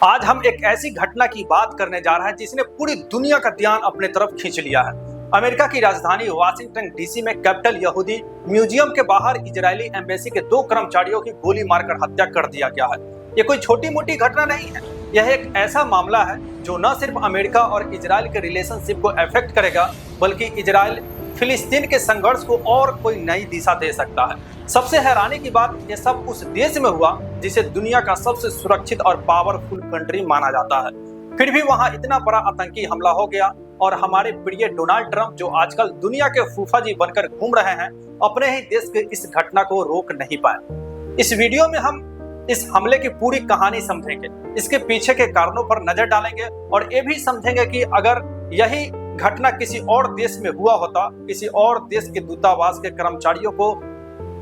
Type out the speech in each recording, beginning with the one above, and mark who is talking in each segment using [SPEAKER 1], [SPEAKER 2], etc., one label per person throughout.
[SPEAKER 1] आज हम एक ऐसी घटना की बात करने जा रहे हैं जिसने पूरी दुनिया का ध्यान अपने तरफ खींच लिया है। अमेरिका की राजधानी वाशिंगटन डीसी में कैपिटल यहूदी म्यूजियम के बाहर इजरायली एम्बेसी के 2 कर्मचारियों की गोली मारकर हत्या कर दिया गया है। ये कोई छोटी मोटी घटना नहीं है, यह एक ऐसा मामला है जो न सिर्फ अमेरिका और इजरायल के रिलेशनशिप को अफेक्ट करेगा, बल्कि इजरायल फिलिस्तीन के संघर्ष को और कोई नई दिशा दे सकता है। सबसे हैरानी की बात, यह सब उस देश में हुआ जिसे दुनिया का सबसे सुरक्षित और पावरफुल कंट्री माना जाता है। फिर भी वहां इतना बड़ा आतंकी हमला हो गया और हमारे प्रिय डोनाल्ड ट्रंप, जो आजकल दुनिया के फूफाजी बनकर घूम रहे हैं, अपने ही देश के इस घटना को रोक नहीं पाए। इस वीडियो में हम इस हमले की पूरी कहानी समझेंगे, इसके पीछे के कारणों पर नजर डालेंगे और ये भी समझेंगे कि अगर यही घटना किसी और देश में हुआ होता, किसी और देश के दूतावास के कर्मचारियों को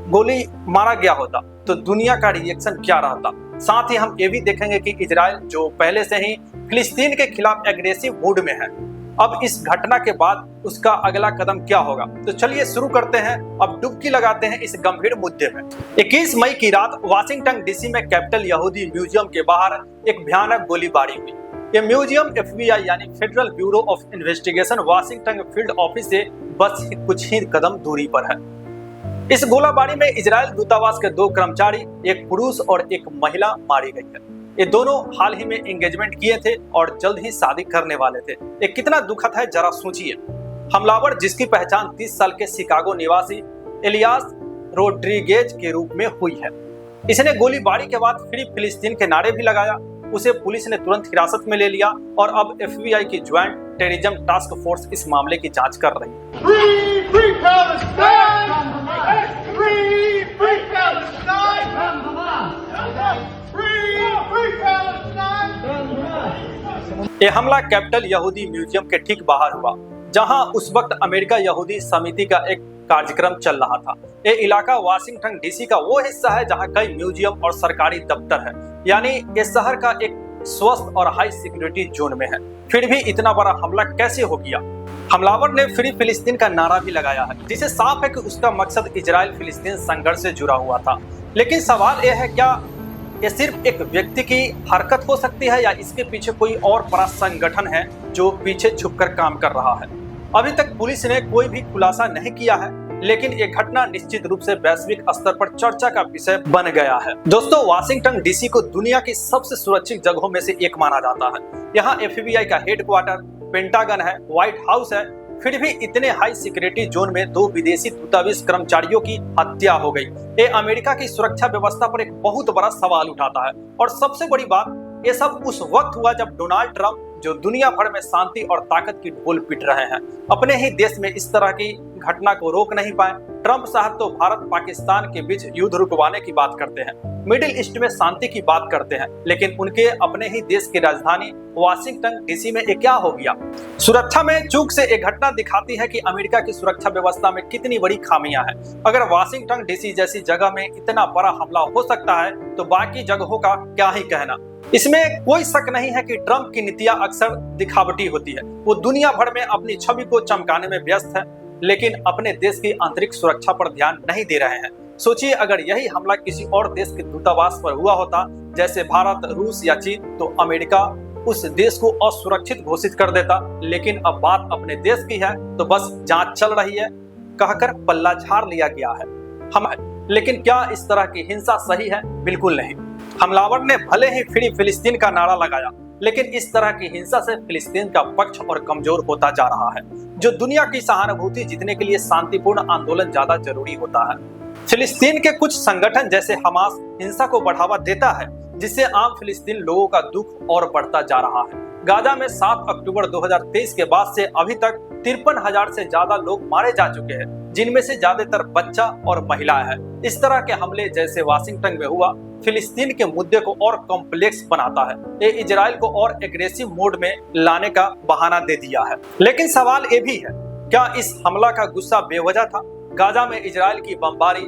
[SPEAKER 1] गोली मारा गया होता, तो दुनिया का रिएक्शन क्या रहता। साथ ही हम ये भी देखेंगे कि इजराइल, जो पहले से ही फिलिस्तीन के खिलाफ एग्रेसिव मूड में है, अब इस घटना के बाद उसका अगला कदम क्या होगा। तो चलिए शुरू करते हैं, अब डुबकी लगाते हैं इस गंभीर मुद्दे में। 21 मई की रात वाशिंगटन डीसी में कैपिटल यहूदी म्यूजियम के बाहर एक भयानक गोलीबारी हुई। यह म्यूजियम FBI यानी federal bureau of investigation Washington field office से बस कुछ ही कदम दूरी पर है। इस गोलाबारी में इजरायल दूतावास के 2 कर्मचारी, एक पुरुष और एक महिला मारी गई है। ये दोनों हाल ही में एंगेजमेंट किए थे और जल्द ही शादी करने वाले थे। ये कितना दुखद है, जरा सोचिए। हमलावर, जिसकी पहचान 30 साल के शिकागो निवासी एलियास रोड्रिगेज के रूप में हुई है, इसने गोलीबारी के बाद फ्री फिलिस्तीन के नारे भी लगाया। उसे पुलिस ने तुरंत हिरासत में ले लिया और अब FBI की ज्वाइंट टेररिज्म टास्क फोर्स इस मामले की जांच कर रही है।
[SPEAKER 2] Free Palestine! Free Palestine! Free Palestine!
[SPEAKER 1] यह हमला कैपिटल यहूदी म्यूजियम के ठीक बाहर हुआ, जहां उस वक्त अमेरिका यहूदी समिति का एक कार्यक्रम चल रहा था। ये इलाका वाशिंगटन डीसी का वो हिस्सा है जहां कई म्यूजियम और सरकारी दफ्तर है, यानी ये शहर का एक स्वस्थ और हाई सिक्योरिटी जोन में है। फिर भी इतना बड़ा हमला कैसे हो गया? हमलावर ने फ्री फिलिस्तीन का नारा भी लगाया है, जिसे साफ है कि उसका मकसद इजराइल फिलिस्तीन संघर्ष से जुड़ा हुआ था। लेकिन सवाल यह है, क्या ये सिर्फ एक व्यक्ति की हरकत हो सकती है या इसके पीछे कोई और बड़ा संगठन है जो पीछे छुपकर काम कर रहा है? अभी तक पुलिस ने कोई भी खुलासा नहीं किया है, लेकिन ये घटना निश्चित रूप से वैश्विक स्तर पर चर्चा का विषय बन गया है। दोस्तों, वाशिंगटन डीसी को दुनिया की सबसे सुरक्षित जगहों में से एक माना जाता है। यहाँ FBI का हेडक्वार्टर, पेंटागन है, व्हाइट हाउस है। फिर भी इतने हाई सिक्योरिटी जोन में 2 विदेशी दूतावास कर्मचारियों की हत्या हो गई। ये अमेरिका की सुरक्षा व्यवस्था पर एक बहुत बड़ा सवाल उठाता है। और सबसे बड़ी बात, ये सब उस वक्त हुआ जब डोनाल्ड ट्रंप, जो दुनिया भर में शांति और ताकत की ढोल पीट रहे हैं, अपने ही देश में इस तरह की घटना को रोक नहीं पाए। ट्रंप साहब तो भारत पाकिस्तान के बीच युद्ध रुकवाने की बात करते हैं, मिडिल ईस्ट में शांति की बात करते हैं, लेकिन उनके अपने ही देश की राजधानी वाशिंगटन डीसी में ये क्या हो गया? सुरक्षा में चूक से एक घटना दिखाती है कि अमेरिका की सुरक्षा व्यवस्था में कितनी बड़ी खामियां हैं। अगर वाशिंगटन डीसी जैसी जगह में इतना बड़ा हमला हो सकता है, तो बाकी जगहों का क्या ही कहना। इसमें कोई शक नहीं है कि ट्रंप की नीतियां अक्सर दिखावटी होती है। वो दुनिया भर में अपनी छवि को चमकाने में व्यस्त है, लेकिन अपने देश की आंतरिक सुरक्षा पर ध्यान नहीं दे रहे हैं। सोचिए, अगर यही हमला किसी और देश के दूतावास पर हुआ होता, जैसे भारत, रूस या चीन, तो अमेरिका उस देश को असुरक्षित घोषित कर देता। लेकिन अब बात अपने देश की है, तो बस जांच चल रही है कहकर पल्ला झाड़ लिया गया है लेकिन क्या इस तरह की हिंसा सही है? बिल्कुल नहीं। हमलावर ने भले ही फ्री फिलिस्तीन का नारा लगाया, लेकिन इस तरह की हिंसा से फिलिस्तीन का पक्ष और कमजोर होता जा रहा है। जो दुनिया की सहानुभूति जीतने के लिए शांतिपूर्ण आंदोलन ज्यादा जरूरी होता है। फिलिस्तीन के कुछ संगठन जैसे हमास हिंसा को बढ़ावा देता है, जिससे आम फिलिस्तीन लोगों का दुख और बढ़ता जा रहा है। गाजा में 7 अक्टूबर 2023 के बाद से अभी तक 53,000 से ज्यादा लोग मारे जा चुके हैं, जिनमें से ज्यादातर बच्चा और महिलाएं हैं। इस तरह के हमले जैसे वाशिंगटन में हुआ, फिलिस्तीन के मुद्दे को और कॉम्प्लेक्स बनाता है। ये इजराइल को और एग्रेसिव मोड में लाने का बहाना दे दिया है। लेकिन सवाल ये भी है, क्या इस हमला का गुस्सा बेवजह था? गाजा में इजराइल की बमबारी,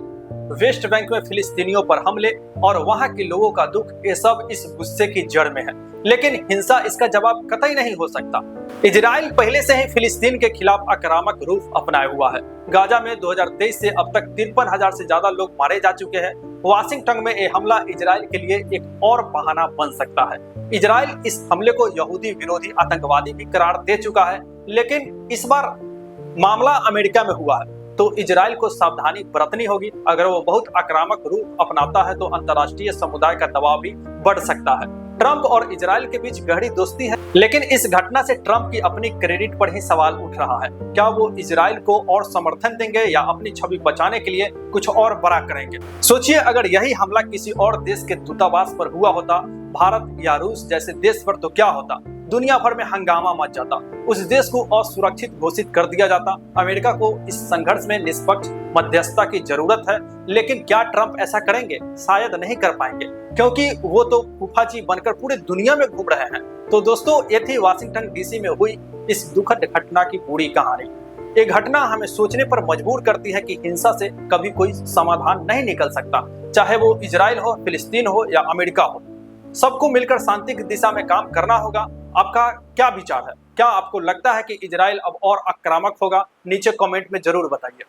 [SPEAKER 1] वेस्ट बैंक में फिलिस्तीनियों पर हमले और वहां के लोगों का दुख, ये सब इस गुस्से की जड़ में है। लेकिन हिंसा इसका जवाब कतई नहीं हो सकता। इजराइल पहले से ही फिलिस्तीन के खिलाफ आक्रामक रूप अपनाए हुआ है। गाजा में 2023 से अब तक 53,000 से ज्यादा लोग मारे जा चुके हैं। वाशिंगटन में यह हमला इजराइल के लिए एक और बहाना बन सकता है। इजराइल इस हमले को यहूदी विरोधी आतंकवादी भी करार दे चुका है, लेकिन इस बार मामला अमेरिका में हुआ है तो इजराइल को सावधानी बरतनी होगी। अगर वो बहुत आक्रामक रूप अपनाता है तो अंतर्राष्ट्रीय समुदाय का दबाव भी बढ़ सकता है। ट्रंप और इजराइल के बीच गहरी दोस्ती है, लेकिन इस घटना से ट्रंप की अपनी क्रेडिट पर ही सवाल उठ रहा है। क्या वो इजराइल को और समर्थन देंगे या अपनी छवि बचाने के लिए कुछ और बड़ा करेंगे? सोचिए, अगर यही हमला किसी और देश के दूतावास पर हुआ होता, भारत या रूस जैसे देश पर, तो क्या होता? दुनिया भर में हंगामा मच जाता, उस देश को असुरक्षित घोषित कर दिया जाता। अमेरिका को इस संघर्ष में निष्पक्ष मध्यस्थता की जरूरत है, लेकिन क्या ट्रंप ऐसा करेंगे? शायद नहीं कर पाएंगे, क्योंकि वो तो फूफाजी बनकर पूरी दुनिया में घूम रहे हैं। तो दोस्तों, ये थी वाशिंगटन डीसी में हुई इस दुखद घटना की पूरी कहानी। ये घटना हमें सोचने पर मजबूर करती है कि हिंसा से कभी कोई समाधान नहीं निकल सकता, चाहे वो इजराइल हो, फिलिस्तीन हो या अमेरिका हो। सबको मिलकर शांति की दिशा में काम करना होगा। आपका क्या विचार है? क्या आपको लगता है कि इजराइल अब और आक्रामक होगा? नीचे कमेंट में जरूर बताइए।